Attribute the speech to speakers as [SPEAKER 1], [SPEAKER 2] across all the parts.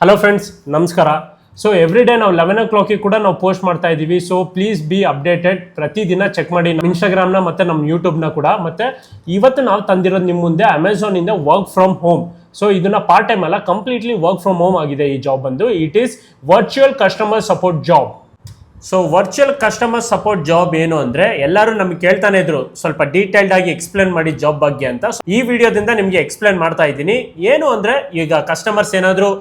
[SPEAKER 1] Hello friends, ನಮಸ್ಕಾರ. So every day ನಾವು 11 o'clock ಕೂಡ ನಾವು ಪೋಸ್ಟ್ ಮಾಡ್ತಾ ಇದ್ದೀವಿ. ಸೊ ಪ್ಲೀಸ್ ಬಿ ಅಪ್ಡೇಟೆಡ್, ಪ್ರತಿದಿನ ಚೆಕ್ ಮಾಡಿ ನಮ್ಮ ಇನ್ಸ್ಟಾಗ್ರಾಮ್ನ ಮತ್ತು ನಮ್ಮ ಯೂಟ್ಯೂಬ್ನ ಕೂಡ. ಮತ್ತು ಇವತ್ತು ನಾವು ತಂದಿರೋದು ನಿಮ್ಮ ಮುಂದೆ ಅಮೆಝಾನಿಂದ ವರ್ಕ್ ಫ್ರಮ್ ಹೋಮ್. ಸೊ ಇದನ್ನ ಪಾರ್ಟ್ ಟೈಮ್ ಅಲ್ಲ, ಕಂಪ್ಲೀಟ್ಲಿ ವರ್ಕ್ ಫ್ರಮ್ ಹೋಮ್ ಆಗಿದೆ ಈ ಜಾಬ್ ಬಂದು. It is virtual customer support job. So virtual customer support job ಏನು ಅಂದರೆ, ಎಲ್ಲರೂ ನಮಗೆ ಕೇಳ್ತಾನೆ ಇದ್ರು ಸ್ವಲ್ಪ ಡೀಟೇಲ್ಡ್ ಆಗಿ ಎಕ್ಸ್ಪ್ಲೇನ್ ಮಾಡಿ ಜಾಬ್ ಬಗ್ಗೆ ಅಂತ. ಈ ವಿಡಿಯೋದಿಂದ ನಿಮಗೆ ಎಕ್ಸ್ಪ್ಲೇನ್ ಮಾಡ್ತಾ ಇದ್ದೀನಿ. ಏನು ಅಂದರೆ, ಈಗ ಕಸ್ಟಮರ್ಸ್ ಏನಾದರೂ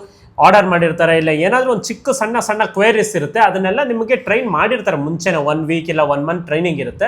[SPEAKER 1] ಆರ್ಡರ್ ಮಾಡಿರ್ತಾರೆ, ಇಲ್ಲ ಏನಾದರೂ ಒಂದು ಚಿಕ್ಕ ಸಣ್ಣ ಸಣ್ಣ ಕ್ವೇರೀಸ್ ಇರುತ್ತೆ, ಅದನ್ನೆಲ್ಲ ನಿಮಗೆ ಟ್ರೈನ್ ಮಾಡಿರ್ತಾರೆ ಮುಂಚೆನೇ. 1 week ಇಲ್ಲ 1 month ಟ್ರೈನಿಂಗ್ ಇರುತ್ತೆ.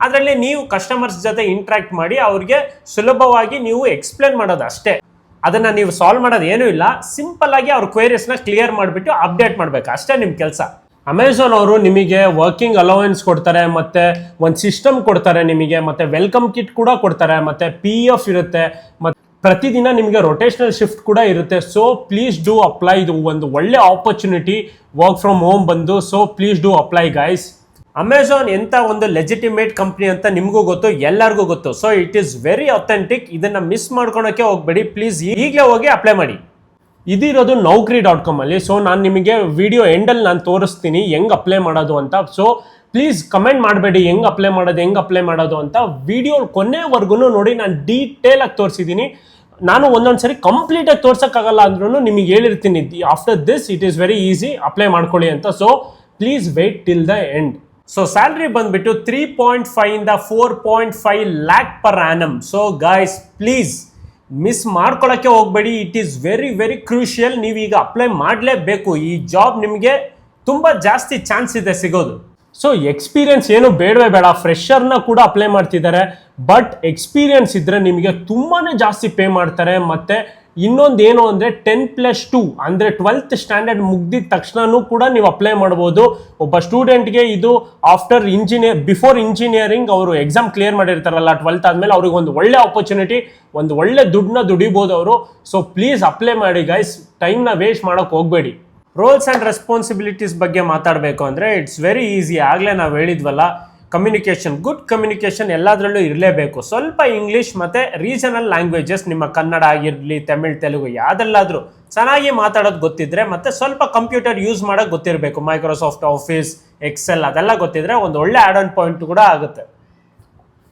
[SPEAKER 1] ಅದರಲ್ಲಿ ನೀವು ಕಸ್ಟಮರ್ಸ್ ಜೊತೆ ಇಂಟ್ರಾಕ್ಟ್ ಮಾಡಿ ಅವ್ರಿಗೆ ಸುಲಭವಾಗಿ ನೀವು ಎಕ್ಸ್ಪ್ಲೇನ್ ಮಾಡೋದು ಅಷ್ಟೇ. ಅದನ್ನು ನೀವು ಸಾಲ್ವ್ ಮಾಡೋದು ಏನೂ ಇಲ್ಲ. ಸಿಂಪಲ್ ಆಗಿ ಅವ್ರ ಕ್ವೇರೀಸ್ನ ಕ್ಲಿಯರ್ ಮಾಡಿಬಿಟ್ಟು ಅಪ್ಡೇಟ್ ಮಾಡಬೇಕು, ಅಷ್ಟೇ ನಿಮ್ಮ ಕೆಲಸ. ಅಮೆಝಾನ್ ಅವರು ನಿಮಗೆ ವರ್ಕಿಂಗ್ ಅಲೋವೆನ್ಸ್ ಕೊಡ್ತಾರೆ, ಮತ್ತೆ ಒಂದು ಸಿಸ್ಟಮ್ ಕೊಡ್ತಾರೆ ನಿಮಗೆ, ಮತ್ತೆ ವೆಲ್ಕಮ್ ಕಿಟ್ ಕೂಡ ಕೊಡ್ತಾರೆ, ಮತ್ತೆ PF ಇರುತ್ತೆ, ಮತ್ತೆ ಪ್ರತಿದಿನ ನಿಮಗೆ ರೊಟೇಷನಲ್ ಶಿಫ್ಟ್ ಕೂಡ ಇರುತ್ತೆ. So please do apply. ಇದು ಒಂದು ಒಳ್ಳೆ ಆಪರ್ಚುನಿಟಿ ವರ್ಕ್ ಫ್ರಮ್ ಹೋಮ್ ಬಂದು. So please do apply guys. Amazon ಎಂಥ ಒಂದು ಲೆಜಿಟಿಮೇಟ್ ಕಂಪ್ನಿ ಅಂತ ನಿಮಗೂ ಗೊತ್ತು, ಎಲ್ಲರಿಗೂ ಗೊತ್ತು. So it is very authentic. ಇದನ್ನು ಮಿಸ್ ಮಾಡ್ಕೊಳಕ್ಕೆ ಹೋಗ್ಬೇಡಿ ಪ್ಲೀಸ್. ಈಗಲೇ ಹೋಗಿ ಅಪ್ಲೈ ಮಾಡಿ. ಇದಿರೋದು Naukri.com ಅಲ್ಲಿ. ಸೊ ನಾನು ನಿಮಗೆ ವಿಡಿಯೋ ಎಂಡಲ್ಲಿ ನಾನು ತೋರಿಸ್ತೀನಿ ಹೆಂಗೆ ಅಪ್ಲೈ ಮಾಡೋದು ಅಂತ. ಸೊ ಪ್ಲೀಸ್ ಕಮೆಂಟ್ ಮಾಡಬೇಡಿ ಹೆಂಗೆ ಅಪ್ಲೈ ಮಾಡೋದು ಅಂತ. ವಿಡಿಯೋ ಕೊನೆವರೆಗೂ ನೋಡಿ, ನಾನು ಡೀಟೇಲಾಗಿ ತೋರಿಸಿದ್ದೀನಿ. ನಾನು ಒಂದೊಂದ್ಸರಿ ಕಂಪ್ಲೀಟಾಗಿ ತೋರ್ಸೋಕ್ಕಾಗಲ್ಲ ಅಂದ್ರೂ ನಿಮಗೆ ಹೇಳಿರ್ತೀನಿ, after this it is very easy, apply ಮಾಡ್ಕೊಳ್ಳಿ ಅಂತ. So please weight till the end. So salary ಬಂದ್ಬಿಟ್ಟು 3.5 ಇಂದ 4.5 lakh per annum. So guys please miss ಮಾಡ್ಕೊಳ್ಳೋಕ್ಕೆ ಹೋಗಬೇಡಿ. It is very very crucial. ನೀವೀಗ ಅಪ್ಲೈ ಮಾಡಲೇಬೇಕು. ಈ ಜಾಬ್ ನಿಮಗೆ ತುಂಬ ಜಾಸ್ತಿ ಚಾನ್ಸ್ ಇದೆ ಸಿಗೋದು. ಸೊ ಎಕ್ಸ್ಪೀರಿಯನ್ಸ್ ಏನು ಬೇಡವೇ ಬೇಡ, ಫ್ರೆಷರ್ನ ಕೂಡ ಅಪ್ಲೈ ಮಾಡ್ತಿದ್ದಾರೆ. ಬಟ್ ಎಕ್ಸ್ಪೀರಿಯನ್ಸ್ ಇದ್ದರೆ ನಿಮಗೆ ತುಂಬಾ ಜಾಸ್ತಿ ಪೇ ಮಾಡ್ತಾರೆ. ಮತ್ತು ಇನ್ನೊಂದು ಏನು ಅಂದರೆ 10+2 ಅಂದರೆ 12th ಸ್ಟ್ಯಾಂಡರ್ಡ್ ಮುಗ್ದಿದ ತಕ್ಷಣನೂ ಕೂಡ ನೀವು ಅಪ್ಲೈ ಮಾಡ್ಬೋದು. ಒಬ್ಬ ಸ್ಟೂಡೆಂಟ್ಗೆ ಇದು ಆಫ್ಟರ್ ಬಿಫೋರ್ ಇಂಜಿನಿಯರಿಂಗ್ ಅವರು ಎಕ್ಸಾಮ್ ಕ್ಲಿಯರ್ ಮಾಡಿರ್ತಾರಲ್ಲ 12th ಆದಮೇಲೆ, ಅವ್ರಿಗೆ ಒಂದು ಒಳ್ಳೆ ಆಪರ್ಚುನಿಟಿ, ಒಂದು ಒಳ್ಳೆ ದುಡ್ಡನ್ನ ದುಡಿಬೋದು ಅವರು. ಸೊ ಪ್ಲೀಸ್ ಅಪ್ಲೈ ಮಾಡಿ ಗೈಸ್, ಟೈಮ್ನ ವೇಸ್ಟ್ ಮಾಡೋಕ್ಕೆ ಹೋಗಬೇಡಿ. ರೋಲ್ಸ್ ಆ್ಯಂಡ್ ರೆಸ್ಪಾನ್ಸಿಬಿಲಿಟೀಸ್ ಬಗ್ಗೆ ಮಾತಾಡಬೇಕು ಅಂದರೆ ಇಟ್ಸ್ ವೆರಿ ಈಸಿ. ಆಗಲೇ ನಾವು ಹೇಳಿದ್ವಲ್ಲ, ಕಮ್ಯುನಿಕೇಷನ್, ಗುಡ್ ಕಮ್ಯುನಿಕೇಷನ್ ಎಲ್ಲದರಲ್ಲೂ ಇರಲೇಬೇಕು. ಸ್ವಲ್ಪ ಇಂಗ್ಲೀಷ್ ಮತ್ತು ರೀಜನಲ್ ಲ್ಯಾಂಗ್ವೇಜಸ್, ನಿಮ್ಮ ಕನ್ನಡ ಆಗಿರಲಿ, ತಮಿಳ್, ತೆಲುಗು ಯಾವುದೆಲ್ಲಾದರೂ ಚೆನ್ನಾಗಿ ಮಾತಾಡೋದು ಗೊತ್ತಿದ್ರೆ, ಮತ್ತು ಸ್ವಲ್ಪ ಕಂಪ್ಯೂಟರ್ ಯೂಸ್ ಮಾಡೋಕ್ಕೆ ಗೊತ್ತಿರಬೇಕು. ಮೈಕ್ರೋಸಾಫ್ಟ್ ಆಫೀಸ್, ಎಕ್ಸೆಲ್ ಅದೆಲ್ಲ ಗೊತ್ತಿದ್ರೆ ಒಂದು ಒಳ್ಳೆ ಆ್ಯಡ್ ಆನ್ ಪಾಯಿಂಟ್ ಕೂಡ ಆಗುತ್ತೆ.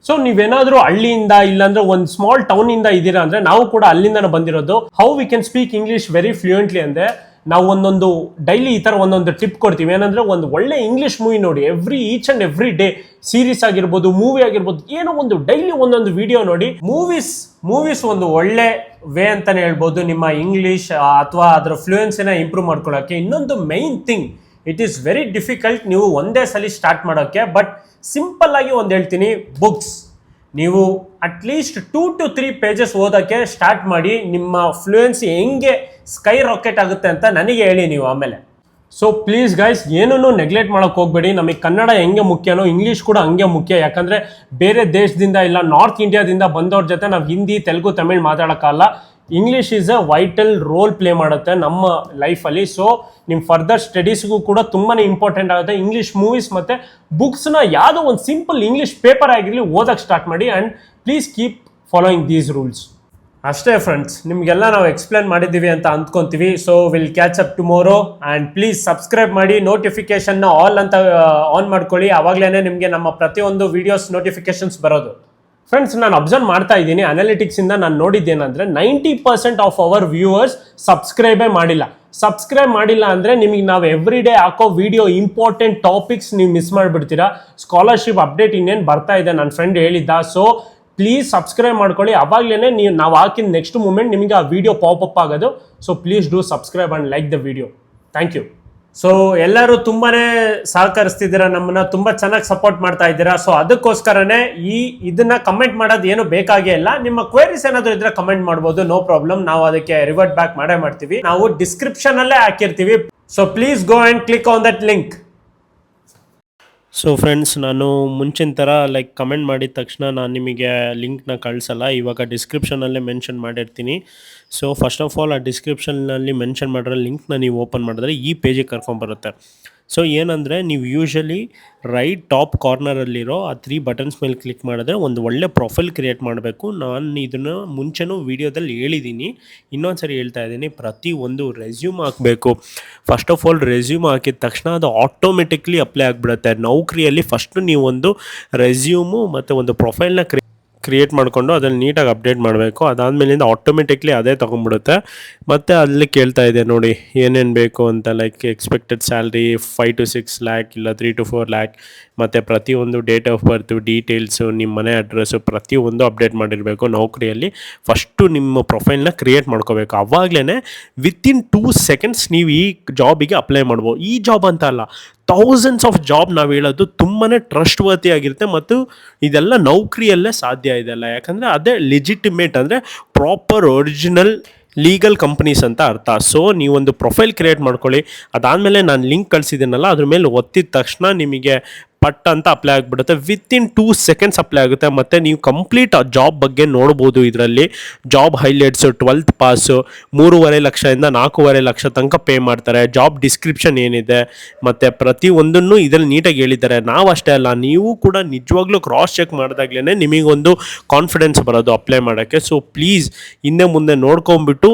[SPEAKER 1] ಸೊ ನೀವೇನಾದರೂ ಹಳ್ಳಿಯಿಂದ ಇಲ್ಲಾಂದ್ರೆ ಒಂದು ಸ್ಮಾಲ್ ಟೌನಿಂದ ಇದ್ದೀರಾ ಅಂದರೆ, ನಾವು ಕೂಡ ಅಲ್ಲಿಂದನೇ ಬಂದಿರೋದು. How we can speak English very fluently ಅಂದರೆ, ನಾವು ಒಂದೊಂದು ಡೈಲಿ ಈ ಥರ ಒಂದೊಂದು ಟಿಪ್ ಕೊಡ್ತೀವಿ. ಏನಂದರೆ, ಒಂದು ಒಳ್ಳೆ ಇಂಗ್ಲೀಷ್ ಮೂವಿ ನೋಡಿ, each and every day. Series ಆಗಿರ್ಬೋದು, ಮೂವಿ ಆಗಿರ್ಬೋದು, ಏನೋ ಒಂದು ಡೈಲಿ ಒಂದೊಂದು ವಿಡಿಯೋ ನೋಡಿ. ಮೂವೀಸ್ ಒಂದು ಒಳ್ಳೆ ವೇ ಅಂತಲೇ ಹೇಳ್ಬೋದು ನಿಮ್ಮ ಇಂಗ್ಲೀಷ್ ಅಥವಾ ಅದರ ಫ್ಲೂಯೆನ್ಸಿನ ಇಂಪ್ರೂವ್ ಮಾಡ್ಕೊಳ್ಳೋಕ್ಕೆ. ಇನ್ನೊಂದು main thing, it is very difficult ನೀವು ಒಂದೇ ಸಲ ಸ್ಟಾರ್ಟ್ ಮಾಡೋಕ್ಕೆ. ಬಟ್ ಸಿಂಪಲ್ ಆಗಿ ಒಂದು ಹೇಳ್ತೀನಿ, ಬುಕ್ಸ್ ನೀವು ಅಟ್ಲೀಸ್ಟ್ 2 to 3 pages ಓದೋಕ್ಕೆ ಸ್ಟಾರ್ಟ್ ಮಾಡಿ. ನಿಮ್ಮ ಫ್ಲೂಯೆನ್ಸಿ ಹೆಂಗೆ ಸ್ಕೈ ರಾಕೆಟ್ ಆಗುತ್ತೆ ಅಂತ ನನಗೆ ಹೇಳಿ ನೀವು ಆಮೇಲೆ. ಸೊ ಪ್ಲೀಸ್ ಗೈಸ್, ಏನೂ ನೆಗ್ಲೆಕ್ಟ್ ಮಾಡೋಕ್ಕೆ ಹೋಗಬೇಡಿ. ನಮಗೆ ಕನ್ನಡ ಹೆಂಗೆ ಮುಖ್ಯನೋ ಇಂಗ್ಲೀಷ್ ಕೂಡ ಹಂಗೆ ಮುಖ್ಯ. ಯಾಕಂದರೆ ಬೇರೆ ದೇಶದಿಂದ ಇಲ್ಲ ನಾರ್ತ್ ಇಂಡಿಯಾದಿಂದ ಬಂದವ್ರ ಜೊತೆ ನಾವು ಹಿಂದಿ, ತೆಲುಗು, ತಮಿಳ್ ಮಾತಾಡೋಕ್ಕಲ್ಲ. English is a vital role play ಮಾಡುತ್ತೆ ನಮ್ಮ ಲೈಫಲ್ಲಿ. ಸೊ ನಿಮ್ಮ ಫರ್ದರ್ ಸ್ಟಡೀಸ್ಗೂ ಕೂಡ ತುಂಬಾ ಇಂಪಾರ್ಟೆಂಟ್ ಆಗುತ್ತೆ. ಇಂಗ್ಲೀಷ್ ಮೂವೀಸ್ ಮತ್ತು ಬುಕ್ಸ್ನ ಯಾವುದೋ ಒಂದು ಸಿಂಪಲ್ ಇಂಗ್ಲೀಷ್ ಪೇಪರ್ ಆಗಿರಲಿ ಓದೋಕ್ಕೆ ಸ್ಟಾರ್ಟ್ ಮಾಡಿ. And please keep following these rules. ಅಷ್ಟೇ ಫ್ರೆಂಡ್ಸ್, ನಿಮಗೆಲ್ಲ ನಾವು ಎಕ್ಸ್ಪ್ಲೇನ್ ಮಾಡಿದ್ದೀವಿ ಅಂತ ಅಂದ್ಕೊತೀವಿ. So will catch up tomorrow. And please subscribe ಮಾಡಿ, ನೋಟಿಫಿಕೇಷನ್ನ ಆಲ್ ಅಂತ ಆನ್ ಮಾಡ್ಕೊಳ್ಳಿ. ಆವಾಗಲೇ ನಿಮಗೆ ನಮ್ಮ ಪ್ರತಿಯೊಂದು ವೀಡಿಯೋಸ್ ನೋಟಿಫಿಕೇಷನ್ಸ್ ಬರೋದು. ಫ್ರೆಂಡ್ಸ್, ನಾನು ಅಬ್ಸರ್ವ್ ಮಾಡ್ತಾ ಇದ್ದೀನಿ, ಅನಾಲಿಟಿಕ್ಸಿಂದ ನಾನು ನೋಡಿದ್ದೇನೆಂದರೆ 90% ಆಫ್ ಅವರ್ ವ್ಯೂವರ್ಸ್ ಸಬ್ಸ್ಕ್ರೈಬೇ ಮಾಡಿಲ್ಲ. ಸಬ್ಸ್ಕ್ರೈಬ್ ಮಾಡಿಲ್ಲ ಅಂದರೆ ನಿಮಗೆ ನಾವು ಎವ್ರಿ ಡೇ ಹಾಕೋ ವಿಡಿಯೋ ಇಂಪಾರ್ಟೆಂಟ್ ಟಾಪಿಕ್ಸ್ ನೀವು ಮಿಸ್ ಮಾಡಿಬಿಡ್ತೀರಾ. ಸ್ಕಾಲರ್ಶಿಪ್ ಅಪ್ಡೇಟ್ ಇನ್ನೇನು ಬರ್ತಾ ಇದೆ, ನನ್ನ ಫ್ರೆಂಡ್ ಹೇಳಿದ್ದ. ಸೊ ಪ್ಲೀಸ್ ಸಬ್ಸ್ಕ್ರೈಬ್ ಮಾಡ್ಕೊಳ್ಳಿ. ಅವಾಗಲೇ ನಾವು ಹಾಕಿದ ನೆಕ್ಸ್ಟ್ ಮೂಮೆಂಟ್ ನಿಮಗೆ ಆ ವಿಡಿಯೋ ಪಾಪಪ್ ಆಗೋದು. So please do subscribe and like the video. Thank you. So ಎಲ್ಲರೂ ತುಂಬಾ ಸಹಕರಿಸ್ತಿದ್ದೀರಾ, ನಮ್ಮನ್ನ ತುಂಬ ಚೆನ್ನಾಗಿ ಸಪೋರ್ಟ್ ಮಾಡ್ತಾ ಇದ್ದೀರಾ. ಸೊ ಅದಕ್ಕೋಸ್ಕರನೇ ಇದನ್ನ ಕಮೆಂಟ್ ಮಾಡೋದು ಏನು ಬೇಕಾಗೇ ಇಲ್ಲ. ನಿಮ್ಮ ಕ್ವೇರೀಸ್ ಏನಾದರೂ ಇದ್ರೆ ಕಮೆಂಟ್ ಮಾಡ್ಬೋದು, ನೋ ಪ್ರಾಬ್ಲಮ್. ನಾವು ಅದಕ್ಕೆ ರಿವರ್ಟ್ ಬ್ಯಾಕ್ ಮಾಡ್ತೀವಿ. ನಾವು ಡಿಸ್ಕ್ರಿಪ್ಷನ್ ಅಲ್ಲೇ ಹಾಕಿರ್ತೀವಿ. So please go and click on that link.
[SPEAKER 2] So friends, ನಾನು ಮುಂಚಿನ ಥರ ಕಮೆಂಟ್ ಮಾಡಿದ ತಕ್ಷಣ ನಾನು ನಿಮಗೆ ಲಿಂಕ್ನ ಕಳಿಸಲ್ಲ. ಇವಾಗ ಡಿಸ್ಕ್ರಿಪ್ಷನಲ್ಲೇ ಮೆನ್ಷನ್ ಮಾಡಿರ್ತೀನಿ. ಸೊ ಫಸ್ಟ್ ಆಫ್ ಆಲ್ ಆ ಡಿಸ್ಕ್ರಿಪ್ಷನ್ನಲ್ಲಿ ಮೆನ್ಷನ್ ಮಾಡಿರೋ ಲಿಂಕ್ನ ನೀವು ಓಪನ್ ಮಾಡಿದ್ರೆ ಈ ಪೇಜಿಗೆ ಕರ್ಕೊಂಬರುತ್ತೆ. ಸೊ ಏನಂದರೆ ನೀವು ಯೂಶಲಿ ರೈಟ್ ಟಾಪ್ ಕಾರ್ನರಲ್ಲಿರೋ ಆ 3 ಬಟನ್ಸ್ ಮೇಲೆ ಕ್ಲಿಕ್ ಮಾಡಿದ್ರೆ ಒಂದು ಒಳ್ಳೆ ಪ್ರೊಫೈಲ್ ಕ್ರಿಯೇಟ್ ಮಾಡಬೇಕು. ನಾನು ಇದನ್ನು ಮುಂಚೆನೂ ವೀಡಿಯೋದಲ್ಲಿ ಹೇಳಿದ್ದೀನಿ, ಇನ್ನೊಂದು ಸರಿ ಹೇಳ್ತಾ ಇದ್ದೀನಿ. ಪ್ರತಿಯೊಂದು ರೆಸ್ಯೂಮ್ ಹಾಕಬೇಕು. ಫಸ್ಟ್ ಆಫ್ ಆಲ್ ರೆಸ್ಯೂಮ್ ಹಾಕಿದ ತಕ್ಷಣ ಅದು ಆಟೋಮೆಟಿಕ್ಲಿ ಅಪ್ಲೈ ಆಗಿಬಿಡುತ್ತೆ. ನೌಕರಿಯಲ್ಲಿ ಫಸ್ಟು ನೀವು ಒಂದು ರೆಸ್ಯೂಮು ಮತ್ತು ಒಂದು ಪ್ರೊಫೈಲ್ನ ಕ್ರಿಯೇಟ್ ಮಾಡಿಕೊಂಡು ಅದನ್ನು ನೀಟಾಗಿ ಅಪ್ಡೇಟ್ ಮಾಡಬೇಕು. ಅದಾದಮೇಲಿಂದ ಆಟೋಮೆಟಿಕ್ಲಿ ಅದೇ ತೊಗೊಂಡ್ಬಿಡುತ್ತೆ. ಮತ್ತು ಅಲ್ಲಿ ಕೇಳ್ತಾ ಇದೆ ನೋಡಿ ಏನೇನು ಬೇಕು ಅಂತ, like expected salary 5 to 6 lac ಇಲ್ಲ 3 to 4 ಲ್ಯಾಕ್, ಮತ್ತು ಪ್ರತಿಯೊಂದು ಡೇಟ್ ಆಫ್ ಬರ್ತು, ಡೀಟೇಲ್ಸು, ನಿಮ್ಮ ಮನೆ ಅಡ್ರೆಸ್ಸು ಪ್ರತಿಯೊಂದು ಅಪ್ಡೇಟ್ ಮಾಡಿರಬೇಕು. ನೌಕರಿಯಲ್ಲಿ ಫಸ್ಟು ನಿಮ್ಮ ಪ್ರೊಫೈಲ್ನ ಕ್ರಿಯೇಟ್ ಮಾಡ್ಕೋಬೇಕು. ಆವಾಗಲೇ ವಿತಿನ್ 2 seconds ನೀವು ಈ ಜಾಬಿಗೆ ಅಪ್ಲೈ ಮಾಡ್ಬೋದು. ಈ ಜಾಬ್ ಅಂತ ಅಲ್ಲ, ಥೌಸಂಡ್ಸ್ ಆಫ್ ಜಾಬ್ ನಾವು ಹೇಳೋದು ತುಂಬಾ ಟ್ರಸ್ಟ್ ವರ್ತಿ ಆಗಿರುತ್ತೆ. ಮತ್ತು ಇದೆಲ್ಲ ನೌಕರಿಯಲ್ಲೇ ಸಾಧ್ಯ ಇದೆಲ್ಲ, ಯಾಕಂದರೆ ಅದೇ ಲೆಜಿಟಿಮೇಟ್ ಅಂದರೆ ಪ್ರಾಪರ್ ಒರಿಜಿನಲ್ ಲೀಗಲ್ ಕಂಪ್ನೀಸ್ ಅಂತ ಅರ್ಥ. ಸೊ ನೀವೊಂದು ಪ್ರೊಫೈಲ್ ಕ್ರಿಯೇಟ್ ಮಾಡ್ಕೊಳ್ಳಿ. ಅದಾದಮೇಲೆ ನಾನು ಲಿಂಕ್ ಕಳಿಸಿದ್ದೀನಲ್ಲ, ಅದ್ರ ಮೇಲೆ ಒತ್ತಿದ ತಕ್ಷಣ ನಿಮಗೆ ಪಟ್ ಅಂತ ಅಪ್ಲೈ ಆಗಿಬಿಡುತ್ತೆ. ವಿತಿನ್ 2 seconds ಅಪ್ಲೈ ಆಗುತ್ತೆ. ಮತ್ತು ನೀವು ಕಂಪ್ಲೀಟ್ ಆ ಜಾಬ್ ಬಗ್ಗೆ ನೋಡ್ಬೋದು. ಇದರಲ್ಲಿ ಜಾಬ್ ಹೈಲೈಟ್ಸು, 12th ಪಾಸು, 3.5 ಲಕ್ಷದಿಂದ 4.5 ಲಕ್ಷ ತನಕ ಪೇ ಮಾಡ್ತಾರೆ. ಜಾಬ್ ಡಿಸ್ಕ್ರಿಪ್ಷನ್ ಏನಿದೆ ಮತ್ತು ಪ್ರತಿಯೊಂದನ್ನು ಇದರಲ್ಲಿ ನೀಟಾಗಿ ಹೇಳಿದ್ದಾರೆ. ನಾವು ಅಷ್ಟೇ ಅಲ್ಲ, ನೀವು ಕೂಡ ನಿಜವಾಗ್ಲೂ ಕ್ರಾಸ್ ಚೆಕ್ ಮಾಡಿದಾಗ್ಲೇ ನಿಮಗೊಂದು ಕಾನ್ಫಿಡೆನ್ಸ್ ಬರೋದು ಅಪ್ಲೈ ಮಾಡೋಕ್ಕೆ. ಸೊ ಪ್ಲೀಸ್ ಹಿಂದೆ ಮುಂದೆ ನೋಡ್ಕೊಂಬಿಟ್ಟು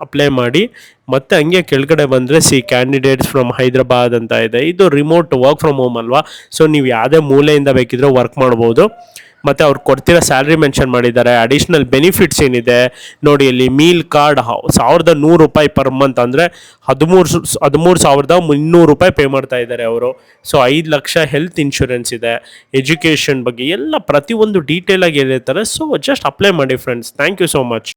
[SPEAKER 2] ಅಪ್ಲೈ ಮಾಡಿ. ಮತ್ತು ಹಂಗೆ ಕೆಳಗಡೆ ಬಂದರೆ ಕ್ಯಾಂಡಿಡೇಟ್ಸ್ ಫ್ರಮ್ ಹೈದ್ರಾಬಾದ್ ಅಂತ ಇದೆ. ಇದು ರಿಮೋಟ್ ವರ್ಕ್ ಫ್ರಮ್ ಹೋಮ್ ಅಲ್ವಾ, ಸೊ ನೀವು ಯಾವುದೇ ಮೂಲೆಯಿಂದ ಬೇಕಿದ್ರೂ ವರ್ಕ್ ಮಾಡ್ಬೋದು. ಮತ್ತು ಅವ್ರು ಕೊಡ್ತಿರೋ ಸ್ಯಾಲ್ರಿ ಮೆನ್ಷನ್ ಮಾಡಿದ್ದಾರೆ. ಅಡಿಷ್ನಲ್ ಬೆನಿಫಿಟ್ಸ್ ಏನಿದೆ ನೋಡಿ, ಇಲ್ಲಿ ಮೀಲ್ ಕಾರ್ಡ್ 1,100 ರೂಪಾಯಿ ಪರ್ ಮಂತ್, ಅಂದರೆ 13,300 ರೂಪಾಯಿ ಪೇ ಮಾಡ್ತಾ ಇದ್ದಾರೆ ಅವರು. ಸೊ 5 ಲಕ್ಷ ಹೆಲ್ತ್ ಇನ್ಶೂರೆನ್ಸ್ ಇದೆ. ಎಜುಕೇಷನ್ ಬಗ್ಗೆ ಎಲ್ಲ ಪ್ರತಿಯೊಂದು ಡೀಟೇಲಾಗಿ ಹೇಳಿರ್ತಾರೆ. ಸೊ ಜಸ್ಟ್ ಅಪ್ಲೈ ಮಾಡಿ friends. Thank you so much.